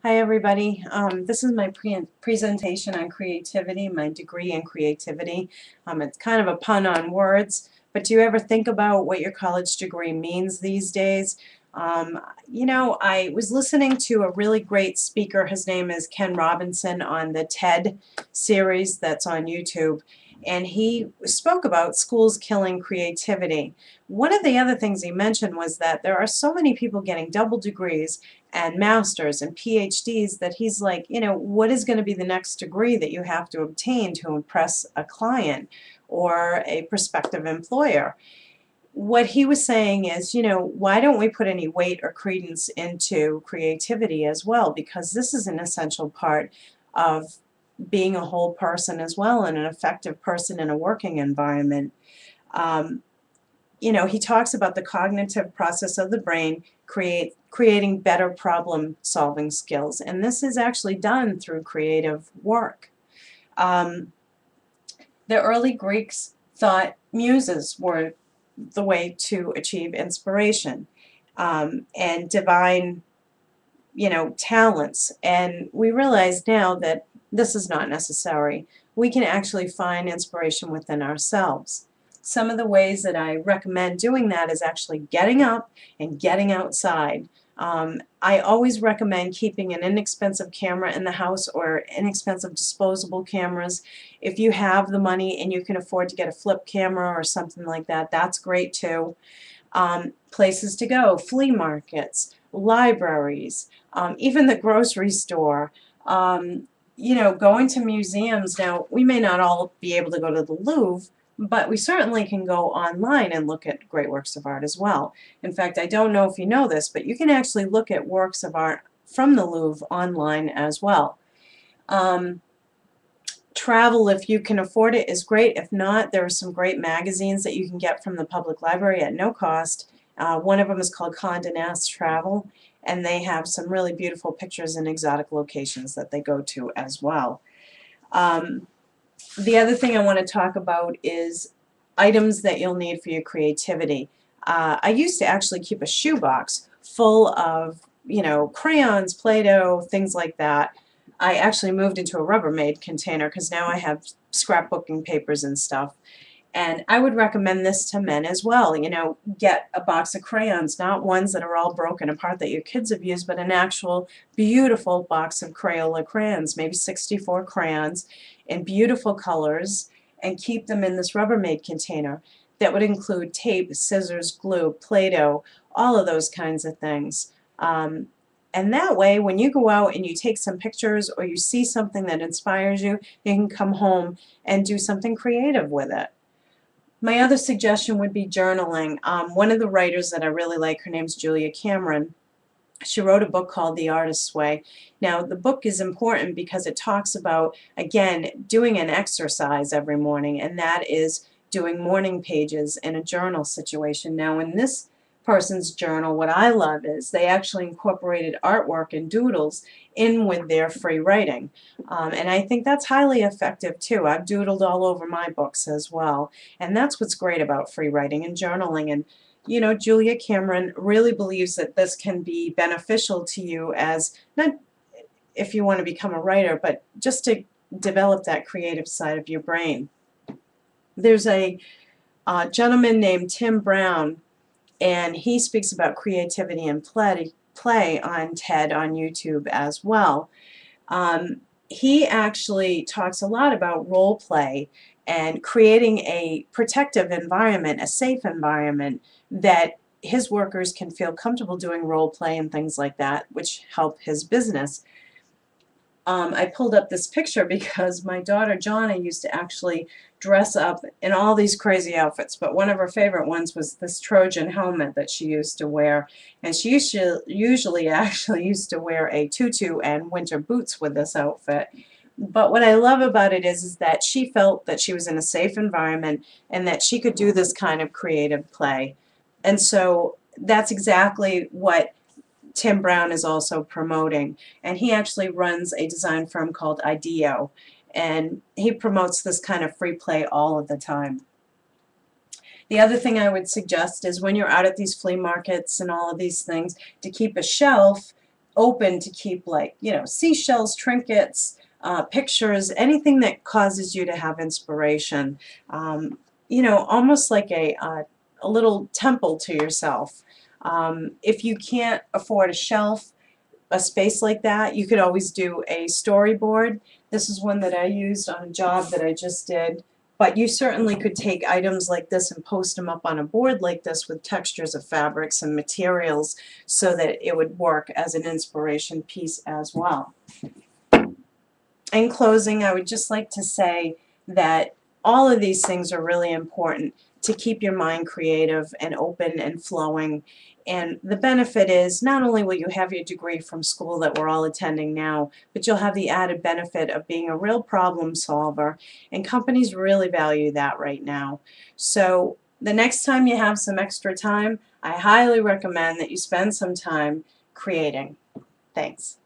Hi everybody. This is my presentation on creativity, my degree in creativity. It's kind of a pun on words, but do you ever think about what your college degree means these days? I was listening to a really great speaker. His name is Ken Robinson on the TED series that's on YouTube, and he spoke about schools killing creativity. One of the other things he mentioned was that there are so many people getting double degrees and masters and PhDs that he's like, what is going to be the next degree that you have to obtain to impress a client or a prospective employer? What he was saying is, why don't we put any weight or credence into creativity as well? Because this is an essential part of being a whole person as well and an effective person in a working environment. Um, he talks about the cognitive process of the brain creating better problem solving skills, and this is actually done through creative work. Um, the early Greeks thought muses were the way to achieve inspiration and divine, talents, and we realize now that this is not necessary. We can actually find inspiration within ourselves. Some of the ways that I recommend doing that is actually getting up and getting outside. I always recommend keeping an inexpensive camera in the house or inexpensive disposable cameras. If you have the money and you can afford to get a flip camera or something like that, that's great too. Places to go, flea markets, libraries, even the grocery store, going to museums. Now, we may not all be able to go to the Louvre, but we certainly can go online and look at great works of art as well. In fact, I don't know if you know this, but you can actually look at works of art from the Louvre online as well. Travel, if you can afford it, is great. If not, there are some great magazines that you can get from the public library at no cost. One of them is called Condé Nast Travel, and they have some really beautiful pictures in exotic locations that they go to as well. The other thing I want to talk about is items that you'll need for your creativity. I used to actually keep a shoebox full of, crayons, Play-Doh, things like that. I actually moved into a Rubbermaid container because now I have scrapbooking papers and stuff. And I would recommend this to men as well. Get a box of crayons, not ones that are all broken apart that your kids have used, but an actual beautiful box of Crayola crayons, maybe 64 crayons in beautiful colors, and keep them in this Rubbermaid container. That would include tape, scissors, glue, Play-Doh, all of those kinds of things. And that way, when you go out and you take some pictures or you see something that inspires you, you can come home and do something creative with it. My other suggestion would be journaling. One of the writers that I really like, her name's Julia Cameron. She wrote a book called The Artist's Way. Now, the book is important because it talks about, again, doing an exercise every morning, and that is doing morning pages in a journal situation. Now, in this person's journal, what I love is they actually incorporated artwork and doodles in with their free writing. And I think that's highly effective too. I've doodled all over my books as well. And that's what's great about free writing and journaling. And Julia Cameron really believes that this can be beneficial to you as, not if you want to become a writer, but just to develop that creative side of your brain. There's a gentleman named Tim Brown, and he speaks about creativity and play on TED on YouTube as well. He actually talks a lot about role play and creating a protective environment, a safe environment that his workers can feel comfortable doing role play and things like that, which help his business. I pulled up this picture because my daughter Jonna used to actually dress up in all these crazy outfits, but one of her favorite ones was this Trojan helmet that she used to wear, and she usually actually used to wear a tutu and winter boots with this outfit. But what I love about it is that she felt that she was in a safe environment and that she could do this kind of creative play. And so that's exactly what Tim Brown is also promoting, and he actually runs a design firm called IDEO, and he promotes this kind of free play all of the time. The other thing I would suggest is when you're out at these flea markets and all of these things, to keep a shelf open to keep, like, seashells, trinkets, pictures, anything that causes you to have inspiration. Almost like a little temple to yourself. If you can't afford a shelf, a space like that, you could always do a storyboard. This is one that I used on a job that I just did. But you certainly could take items like this and post them up on a board like this with textures of fabrics and materials so that it would work as an inspiration piece as well. In closing, I would just like to say that all of these things are really important to keep your mind creative and open and flowing. And the benefit is not only will you have your degree from school that we're all attending now, but you'll have the added benefit of being a real problem solver. And companies really value that right now. So the next time you have some extra time, I highly recommend that you spend some time creating. Thanks.